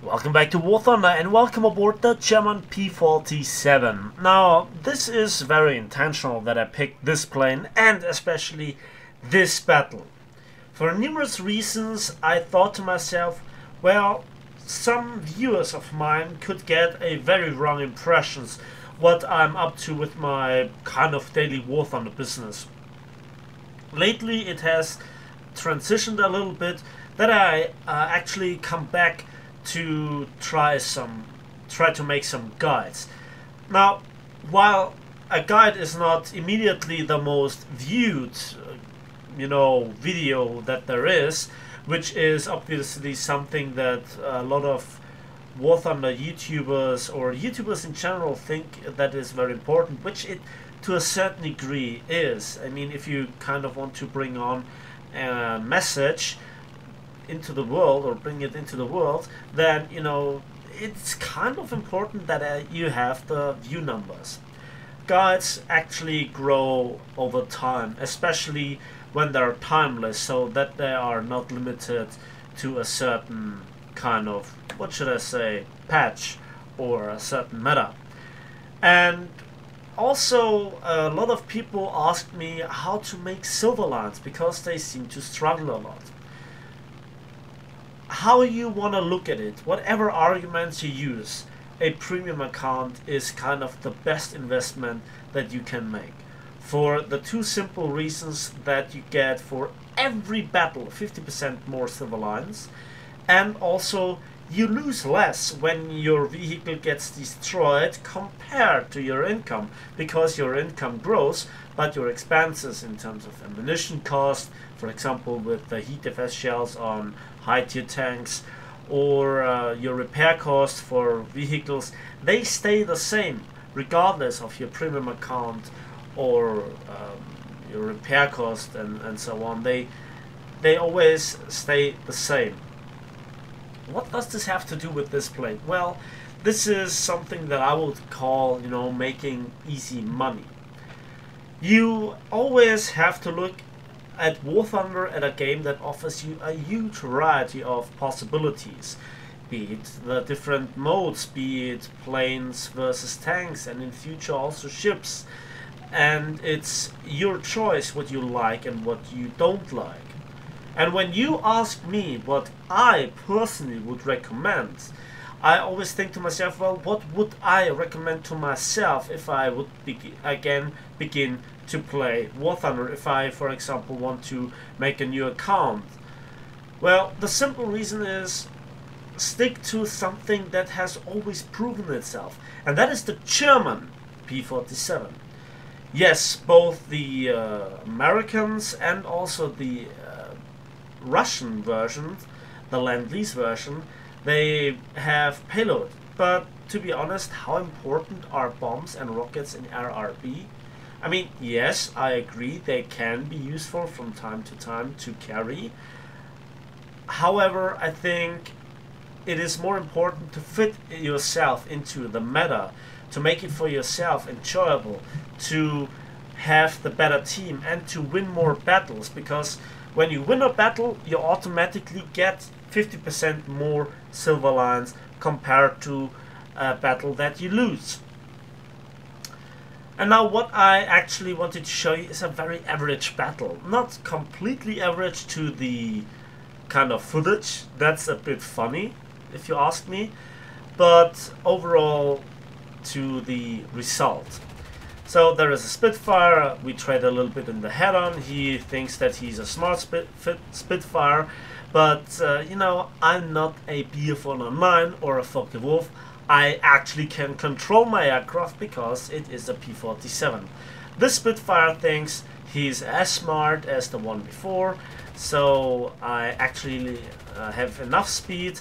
Welcome back to War Thunder and welcome aboard the German P47. Now, this is very intentional that I picked this plane and especially this battle. For numerous reasons, I thought to myself, well, some viewers of mine could get a very wrong impressions what I'm up to with my kind of daily War Thunder business. Lately it has transitioned a little bit that I actually come back to try to make some guides. Now, while a guide is not immediately the most viewed video that there is, which is obviously something that a lot of War Thunder YouTubers or YouTubers in general think that is very important, which it to a certain degree is. I mean, if you kind of want to bring on a message into the world or bring it into the world, then it's kind of important that you have the view numbers. Guides actually grow over time, especially when they're timeless, so that they are not limited to a certain kind of, what should I say, patch or a certain meta. And also a lot of people asked me how to make silver lines because they seem to struggle a lot. How you want to look at it, whatever arguments you use, a premium account is kind of the best investment that you can make. For the two simple reasons that you get for every battle 50% more silver lines, and also you lose less when your vehicle gets destroyed compared to your income, because your income grows but your expenses in terms of ammunition cost, for example with the heat defense shells on high tier tanks, or your repair costs for vehicles, they stay the same regardless of your premium account or your repair cost and so on. They always stay the same. What does this have to do with this plane? Well, this is something that I would call, making easy money. You always have to look at War Thunder at a game that offers you a huge variety of possibilities, be it the different modes, be it planes versus tanks, and in future also ships. And it's your choice what you like and what you don't like. And when you ask me what I personally would recommend, I always think to myself, well, what would I recommend to myself if I would begin to play War Thunder, if I, for example, want to make a new account? Well, the simple reason is stick to something that has always proven itself, and that is the German P47. Yes, both the Americans and also the Russian version, the Land-Lease version, they have payload. But to be honest, how important are bombs and rockets in RRB? I mean, yes, I agree they can be useful from time to time to carry. However, I think it is more important to fit yourself into the meta, to make it for yourself enjoyable, to have the better team and to win more battles, because when you win a battle you automatically get 50% more silver lines compared to a battle that you lose. And now what I actually wanted to show you is a very average battle. Not completely average to the kind of footage, that's a bit funny if you ask me, but overall to the result. So there is a Spitfire, we trade a little bit in the head-on, he thinks that he's a smart Spitfire, but I'm not a P409 or a Focke-Wulf. I actually can control my aircraft because it is a P47. This Spitfire thinks he's as smart as the one before, so I actually have enough speed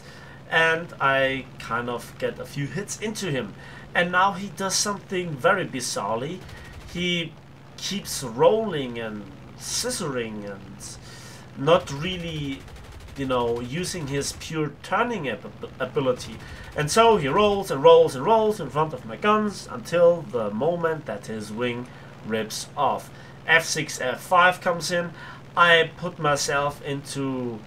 and I kind of get a few hits into him. And now he does something very bizarrely. He keeps rolling and scissoring and not really, using his pure turning ability. And so he rolls and rolls and rolls in front of my guns until the moment that his wing rips off. F6, F5 comes in. I put myself into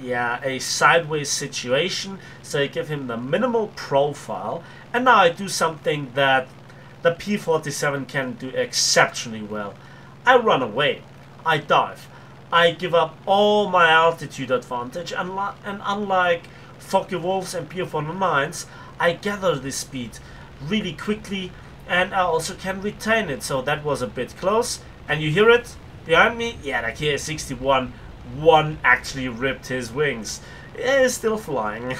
yeah, a sideways situation, so I give him the minimal profile, and now I do something that the P47 can do exceptionally well. I run away, I dive, I give up all my altitude advantage, and unlike Focke-Wulfs and P47-Ds, I gather this speed really quickly, and I also can retain it, so that was a bit close. And you hear it behind me? Yeah, the Ki-61 one actually ripped his wings. Is still flying.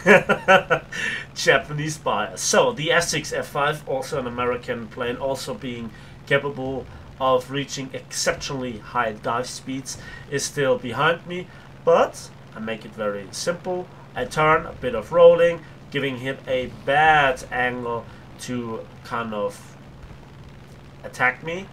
Japanese bias. So the F6 F5, also an American plane, also being capable of reaching exceptionally high dive speeds, is still behind me, but I make it very simple. I turn, a bit of rolling, giving him a bad angle to kind of attack me.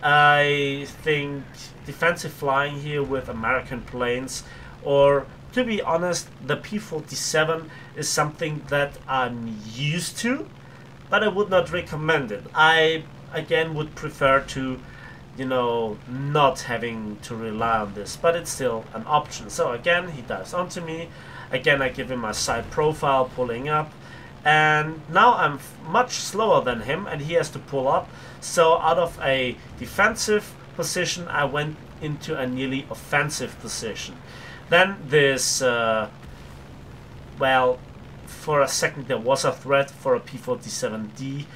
I think defensive flying here with American planes, or to be honest, the P47 is something that I'm used to, but I would not recommend it. I again would prefer to, you know, not having to rely on this, but it's still an option. So again, he dives onto me. Again, I give him my side profile, pulling up, and now I'm much slower than him, and he has to pull up. So out of a defensive position, I went into a nearly offensive position. Then this, well, for a second there was a threat for a P47-D.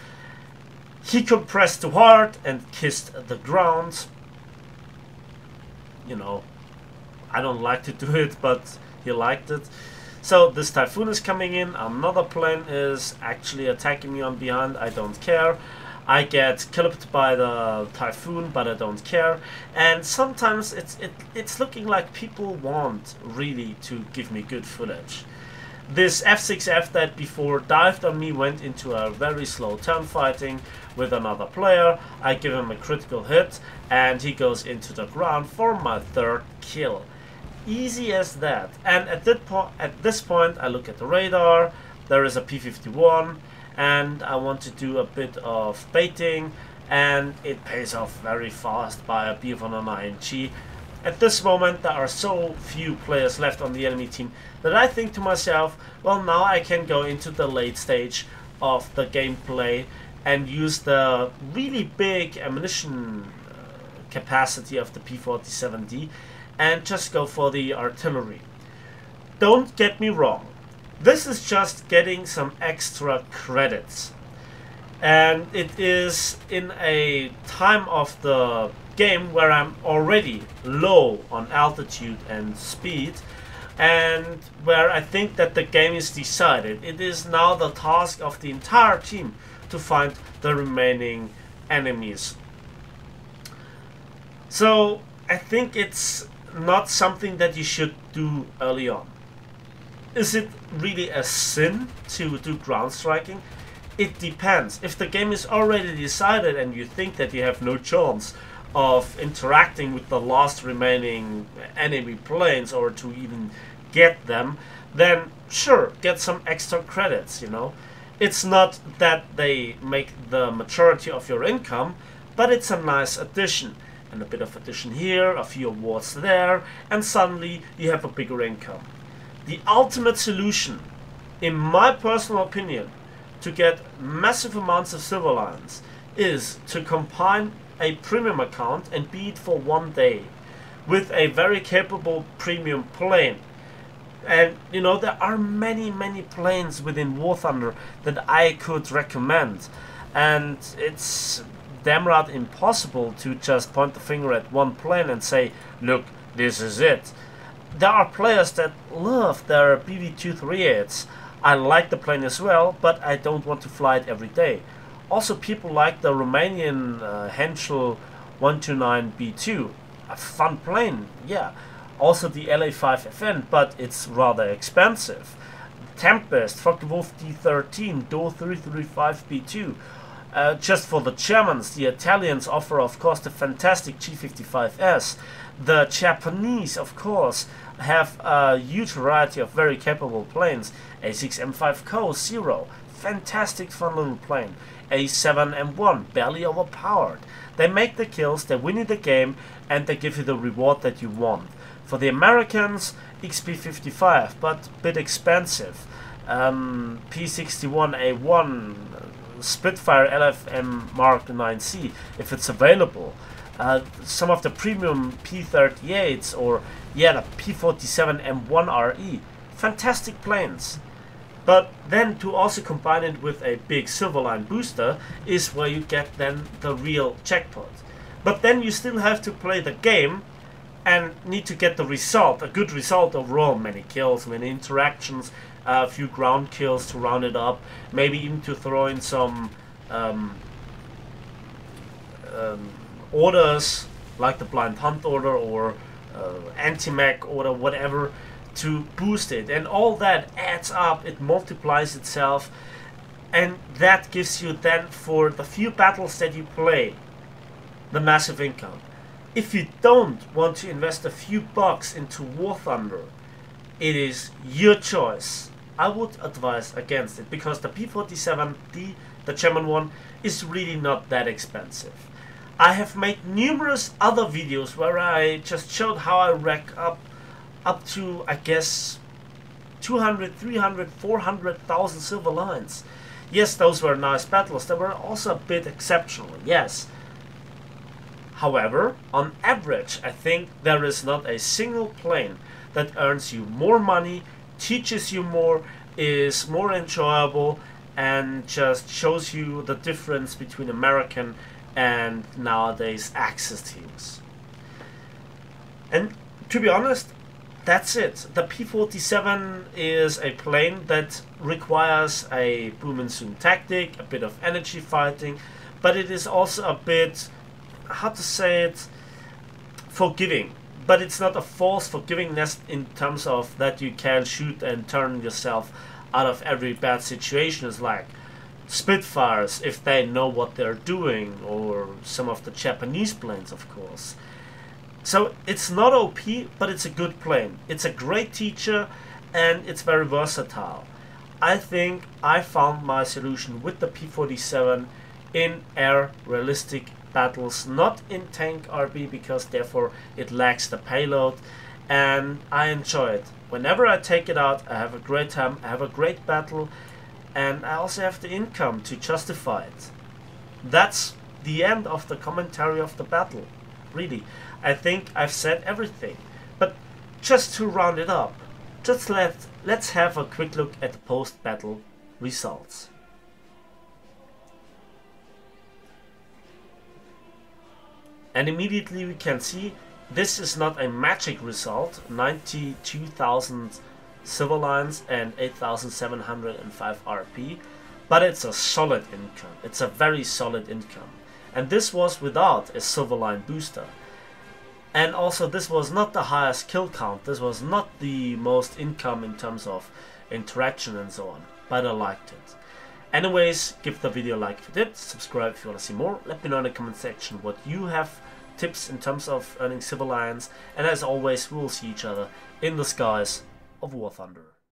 He compressed too hard and kissed the ground. You know, I don't like to do it, but he liked it. So this Typhoon is coming in, another plane is actually attacking me on behind, I don't care. I get clipped by the Typhoon, but I don't care. And sometimes it's looking like people want really to give me good footage. This F6F that before dived on me went into a very slow turn fighting with another player. I give him a critical hit and he goes into the ground for my third kill. Easy as that. And at this point I look at the radar. There is a P51 and I want to do a bit of baiting, and it pays off very fast by a B109G. At this moment there are so few players left on the enemy team that I think to myself, well, now I can go into the late stage of the gameplay and use the really big ammunition capacity of the P47-D and just go for the artillery. Don't get me wrong, this is just getting some extra credits, and it is in a time of the game where I'm already low on altitude and speed, and where I think that the game is decided. It is now the task of the entire team to find the remaining enemies. So I think it's not something that you should do early on. Is it really a sin to do ground striking? It depends. If the game is already decided and you think that you have no chance of interacting with the last remaining enemy planes or to even get them, then sure, get some extra credits, you know. It's not that they make the majority of your income, but it's a nice addition. And a bit of addition here, a few awards there, and suddenly you have a bigger income. The ultimate solution, in my personal opinion, to get massive amounts of silver lions is to combine a premium account and be it for one day with a very capable premium plane. And you know, there are many planes within War Thunder that I could recommend, and it's damn right impossible to just point the finger at one plane and say, look, this is it. There are players that love their BV-238s. I like the plane as well, but I don't want to fly it every day. Also, people like the Romanian Henschel 129B2, a fun plane, yeah. Also the LA5FN, but it's rather expensive. Tempest, Focke-Wulf D13, Do 335B2. Just for the Germans, the Italians offer, of course, the fantastic G55S. The Japanese, of course, have a huge variety of very capable planes. A6M5 0, fantastic fun little plane. A7M1, barely overpowered. They make the kills, they win you the game, and they give you the reward that you want. For the Americans, XP55, but a bit expensive. P61A1, Spitfire LFM Mark 9C, if it's available. Some of the premium P38s, or yeah, the P47-M1RE, fantastic planes. But then to also combine it with a big Silverline booster is where you get then the real jackpot. But then you still have to play the game and need to get the result, a good result overall. Many kills, many interactions, a few ground kills to round it up, maybe even to throw in some orders like the blind hunt order or anti-mech order, whatever, to boost it. And all that adds up, it multiplies itself, and that gives you then, for the few battles that you play, the massive income. If you don't want to invest a few bucks into War Thunder, it is your choice. I would advise against it, because the P47-D, the German one, is really not that expensive. I have made numerous other videos where I just showed how I rack up to, I guess, 200, 300, 400,000 silver lines. Yes, those were nice battles. They were also a bit exceptional, yes. However, on average, I think there is not a single plane that earns you more money, teaches you more, is more enjoyable, and just shows you the difference between American and nowadays Axis teams. And to be honest, that's it. The P47 is a plane that requires a boom and zoom tactic, a bit of energy fighting, but it is also a bit, how to say it, forgiving. But it's not a false forgivingness in terms of that you can shoot and turn yourself out of every bad situation. It's like Spitfires, if they know what they're doing, or some of the Japanese planes, of course. So it's not OP, but it's a good plane. It's a great teacher, and it's very versatile. I think I found my solution with the P47 in air realistic battles, not in tank RB, because therefore it lacks the payload, and I enjoy it. Whenever I take it out, I have a great time, I have a great battle, and I also have the income to justify it. That's the end of the commentary of the battle. Really, I think I've said everything. But just to round it up, just let's have a quick look at the post-battle results. And immediately we can see this is not a magic result, 92,000 silver lines and 8,705 RP, but it's a solid income. It's a very solid income. And this was without a silver line booster. And also this was not the highest kill count, this was not the most income in terms of interaction and so on, but I liked it. Anyways, give the video a like if you did, subscribe if you want to see more, let me know in the comment section what you have tips in terms of earning silver lines, and as always we will see each other in the skies of War Thunder.